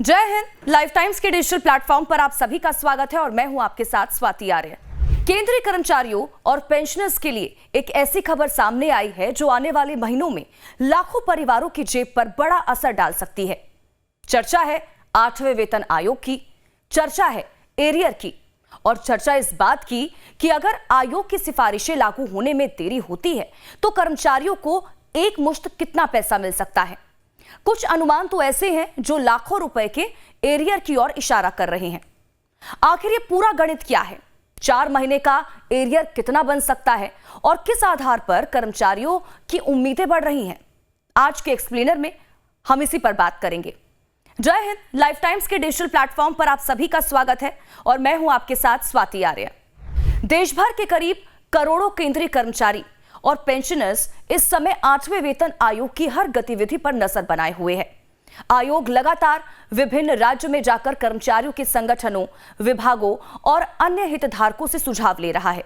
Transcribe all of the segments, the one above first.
जय Hind. Life times के digital platform पर आप सभी का स्वागत है और मैं हूं आपके साथ स्वाति आर्य। केंद्रीय कर्मचारियों और पेंशनर्स के लिए एक ऐसी खबर सामने आई है जो आने वाले महीनों में लाखों परिवारों की जेब पर बड़ा असर डाल सकती है। चर्चा है 8वें वेतन आयोग की, चर्चा है एरियर की और चर्चा इस बात की कि अगर आयोग की सिफारिशें लागू होने में देरी होती है तो कर्मचारियों को एक मुश्त कितना पैसा मिल सकता है। कुछ अनुमान तो ऐसे हैं जो लाखों रुपए के एरियर की ओर इशारा कर रहे हैं। आखिर ये पूरा गणित क्या है? 4 महीने का एरियर कितना बन सकता है और किस आधार पर कर्मचारियों की उम्मीदें बढ़ रही हैं? आज के एक्सप्लेनर में हम इसी पर बात करेंगे। जय हिंद। लाइफ टाइम्स के डिजिटल प्लेटफॉर्म पर आप सभी का स्वागत है और मैं हूं आपके साथ स्वाति आर्य। देश भर के करीब करोड़ों केंद्रीय कर्मचारी और पेंशनर्स इस समय 8वें वेतन आयोग की हर गतिविधि पर नजर बनाए हुए है। आयोग लगातार विभिन्न राज्यों में जाकर कर्मचारियों के संगठनों, विभागों और अन्य हितधारकों से सुझाव ले रहा है।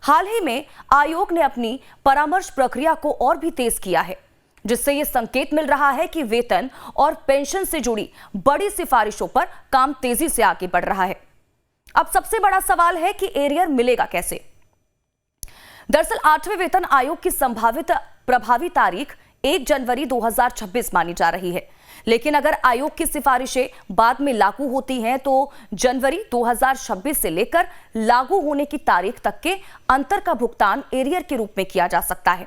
हाल ही में आयोग ने अपनी परामर्श प्रक्रिया को और भी तेज किया है, जिससे यह संकेत मिल रहा है कि वेतन और पेंशन से जुड़ी बड़ी सिफारिशों पर काम तेजी से आगे बढ़ रहा है। अब सबसे बड़ा सवाल है कि एरियर मिलेगा कैसे। दरअसल 8वें वेतन आयोग की संभावित प्रभावी तारीख 1 जनवरी 2026 मानी जा रही है, लेकिन अगर आयोग की सिफारिशें बाद में लागू होती हैं तो जनवरी 2026 से लेकर लागू होने की तारीख तक के अंतर का भुगतान एरियर के रूप में किया जा सकता है।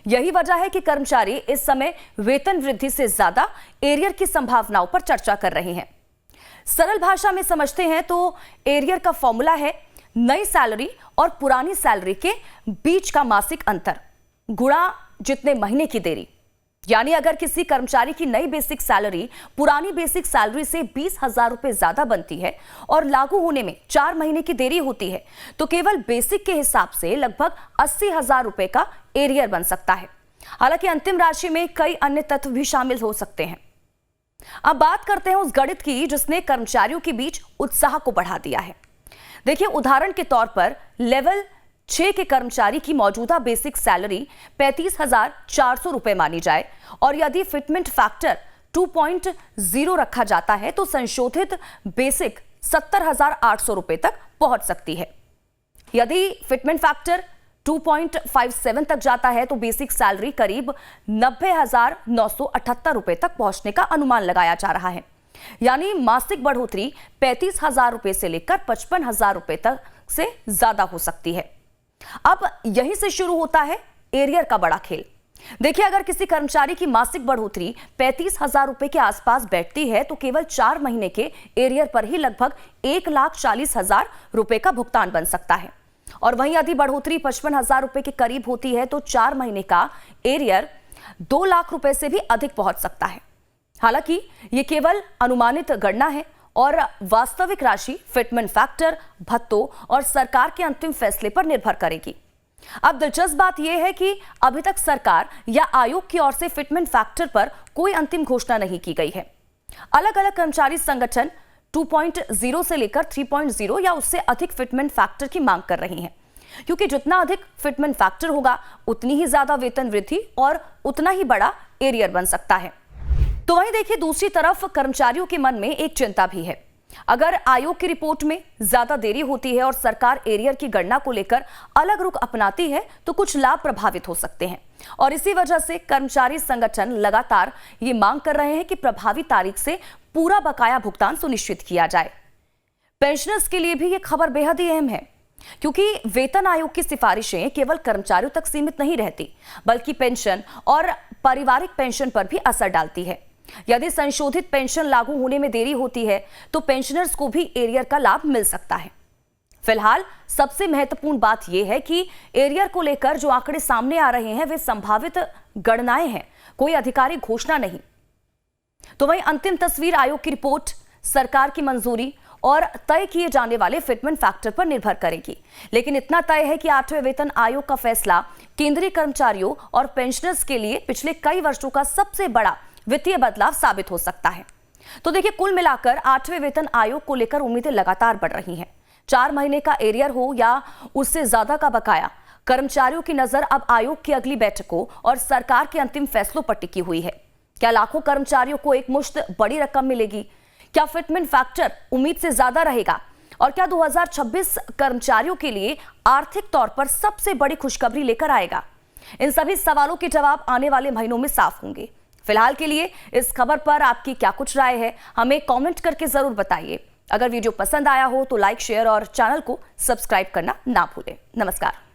यही वजह है कि कर्मचारी इस समय वेतन वृद्धि से ज्यादा एरियर की संभावनाओं पर चर्चा कर रहे हैं। सरल भाषा में समझते हैं तो एरियर का फॉर्मूला है नई सैलरी और पुरानी सैलरी के बीच का मासिक अंतर गुणा जितने महीने की देरी। यानी अगर किसी कर्मचारी की नई बेसिक सैलरी पुरानी बेसिक सैलरी से 20,000 रुपए ज्यादा बनती है और लागू होने में 4 महीने की देरी होती है तो केवल बेसिक के हिसाब से लगभग 80,000 रुपए का एरियर बन सकता है। हालांकि अंतिम राशि में कई अन्य तत्व भी शामिल हो सकते हैं। अब बात करते हैं उस गणित की जिसने कर्मचारियों के बीच उत्साह को बढ़ा दिया है। देखिए, उदाहरण के तौर पर लेवल 6 के कर्मचारी की मौजूदा बेसिक सैलरी 35,400 रुपए मानी जाए और यदि फिटमेंट फैक्टर 2.0 रखा जाता है तो संशोधित बेसिक 70,800 रुपए तक पहुंच सकती है। यदि फिटमेंट फैक्टर 2.57 तक जाता है तो बेसिक सैलरी करीब 90,978 रुपए तक पहुंचने का अनुमान लगाया जा रहा है। यानी मासिक बढ़ोतरी 35,000 रुपए से लेकर 55,000 रुपए तक से ज्यादा हो सकती है। अब यहीं से शुरू होता है एरियर का बड़ा खेल। देखिए, अगर किसी कर्मचारी की मासिक बढ़ोतरी 35,000 रुपए के आसपास बैठती है तो केवल 4 महीने के एरियर पर ही लगभग 1,40,000 रुपए का भुगतान बन सकता है। और वहीं यदि बढ़ोतरी 55,000 रुपए के करीब होती है तो 4 महीने का एरियर 2 लाख रुपए से भी अधिक पहुंच सकता है। हालांकि यह केवल अनुमानित गणना है और वास्तविक राशि फिटमेंट फैक्टर, भत्तों और सरकार के अंतिम फैसले पर निर्भर करेगी। अब दिलचस्प बात यह है कि अभी तक सरकार या आयोग की ओर से फिटमेंट फैक्टर पर कोई अंतिम घोषणा नहीं की गई है। अलग अलग कर्मचारी संगठन 2.0 से लेकर 3.0 या उससे अधिक फिटमेंट फैक्टर की मांग कर रही हैं, क्योंकि जितना अधिक फिटमेंट फैक्टर होगा उतनी ही ज्यादा वेतन वृद्धि और उतना ही बड़ा एरियर बन सकता है। तो वहीं देखिए, दूसरी तरफ कर्मचारियों के मन में एक चिंता भी है। अगर आयोग की रिपोर्ट में ज्यादा देरी होती है और सरकार एरियर की गणना को लेकर अलग रुख अपनाती है तो कुछ लाभ प्रभावित हो सकते हैं और इसी वजह से कर्मचारी संगठन लगातार ये मांग कर रहे हैं कि प्रभावी तारीख से पूरा बकाया भुगतान सुनिश्चित किया जाए। पेंशनर्स के लिए भी ये खबर बेहद ही अहम है, क्योंकि वेतन आयोग की सिफारिशें केवल कर्मचारियों तक सीमित नहीं रहती बल्कि पेंशन और पारिवारिक पेंशन पर भी असर डालती है। यदि संशोधित पेंशन लागू होने में देरी होती है तो पेंशनर्स को भी एरियर का लाभ मिल सकता है। फिलहाल सबसे महत्वपूर्ण बात यह है कि एरियर को लेकर जो आंकड़े सामने आ रहे हैं वे संभावित गणनाएं हैं, कोई आधिकारिक घोषणा नहीं। तो वहीं अंतिम तस्वीर आयोग की रिपोर्ट, सरकार की मंजूरी और तय किए जाने वाले फिटमेंट फैक्टर पर निर्भर करेगी। लेकिन इतना तय है कि 8वें वेतन आयोग का फैसला केंद्रीय कर्मचारियों और पेंशनर्स के लिए पिछले कई वर्षों का सबसे बड़ा वित्तीय बदलाव साबित हो सकता है। तो देखिए, कुल मिलाकर 8वें वेतन आयोग को लेकर उम्मीदें लगातार बढ़ रही हैं। 4 महीने का एरियर हो या उससे ज्यादा का बकाया, कर्मचारियों की नजर अब आयोग की अगली बैठकों और सरकार के अंतिम फैसलों पर टिकी हुई है। क्या लाखों कर्मचारियों को एक मुश्त बड़ी रकम मिलेगी? क्या फिटमेंट फैक्टर उम्मीद से ज्यादा रहेगा? और क्या 2026 कर्मचारियों के लिए आर्थिक तौर पर सबसे बड़ी खुशखबरी लेकर आएगा? इन सभी सवालों के जवाब आने वाले महीनों में साफ होंगे। फिलहाल के लिए इस खबर पर आपकी क्या कुछ राय है, हमें कमेंट करके जरूर बताइए। अगर वीडियो पसंद आया हो तो लाइक, शेयर और चैनल को सब्सक्राइब करना ना भूलें। नमस्कार।